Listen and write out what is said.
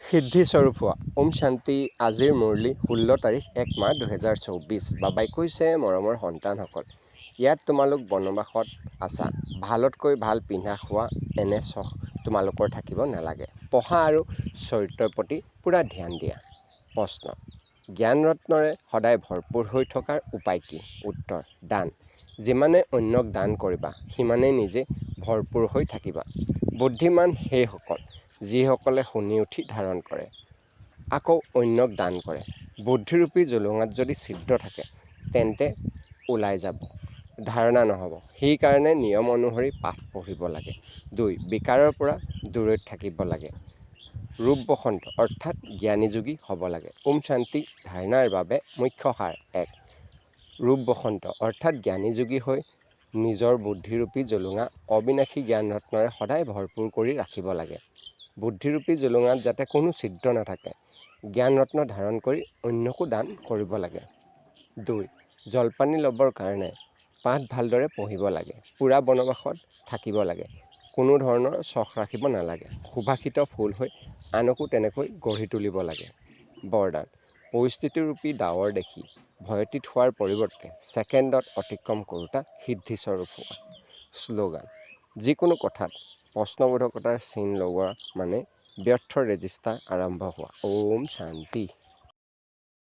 সিদ্ধিস্বৰূপ হোৱা ওম শান্তি। আজিৰ মুৰলী 16 তাৰিখ 1 মাহ 2024। বাবাই কৈছে, মৰমৰ সন্তানসকল, ইয়াত তোমালোক বনবাসত আছা। ভালতকৈ ভাল পিন্ধা খোৱা এনে চখ তোমালোকৰ থাকিব নালাগে। পঢ়া আৰু চৰিত্ৰৰ প্ৰতি পূৰা ধ্যান দিয়া। প্ৰশ্ন: জ্ঞান ৰত্নৰে সদায় ভৰপূৰ হৈ থকাৰ উপায় কি? উত্তৰ: দান। যিমানে অন্যক দান কৰিবা, সিমানেই নিজে ভৰপূৰ হৈ থাকিবা। বুদ্ধিমান সেইসকল যিসকলে শুনি উঠি ধাৰণ কৰে, আকৌ অন্যক দান কৰে। বুদ্ধিৰূপী জুলুঙাত যদি ছিদ্ৰ থাকে, তেন্তে ওলাই যাব, ধাৰণা নহ'ব। সেইকাৰণে নিয়ম অনুসৰি পাঠ পঢ়িব লাগে। 2. বিকাৰৰ পৰা দূৰৈত থাকিব লাগে। ৰূপ বসন্ত অৰ্থাৎ জ্ঞানী যোগী হ'ব লাগে। ওম শান্তি ধাৰণাৰ বাবে মুখ্য সাৰ: 1. ৰূপ বসন্ত অৰ্থাৎ জ্ঞানী যোগী হৈ নিজৰ বুদ্ধিৰূপী জুলুঙা অবিনাশী জ্ঞান ৰত্নৰে সদায় ভৰপূৰ কৰি ৰাখিব লাগে। বুদ্ধিৰূপী জুলুঙাত যাতে কোনো ছিদ্ৰ নাথাকে, জ্ঞান ৰত্ন ধাৰণ কৰি অন্যকো দান কৰিব লাগে। 2. জলপানী ল'বৰ কাৰণে পাঠ ভালদৰে পঢ়িব লাগে। পূৰা বনবাসত থাকিব লাগে। কোনো ধৰণৰ চখ ৰাখিব নালাগে। সুভাষিত ফুল হৈ আনকো তেনেকৈ গঢ়ি তুলিব লাগে। বৰদান: পৰিস্থিতিৰূপী ডাৱৰ দেখি ভয়তীত হোৱাৰ পৰিৱৰ্তে ছেকেণ্ডত অতিক্ৰম কৰোঁতা সিদ্ধিস্বৰূপ হোৱা। শ্লোগান: যিকোনো কথাত প্ৰশ্নবোধকতাৰ চিন লগোৱা মানে ব্যৰ্থ ৰেজিষ্টাৰ আৰম্ভ হোৱা। ওম শান্তি।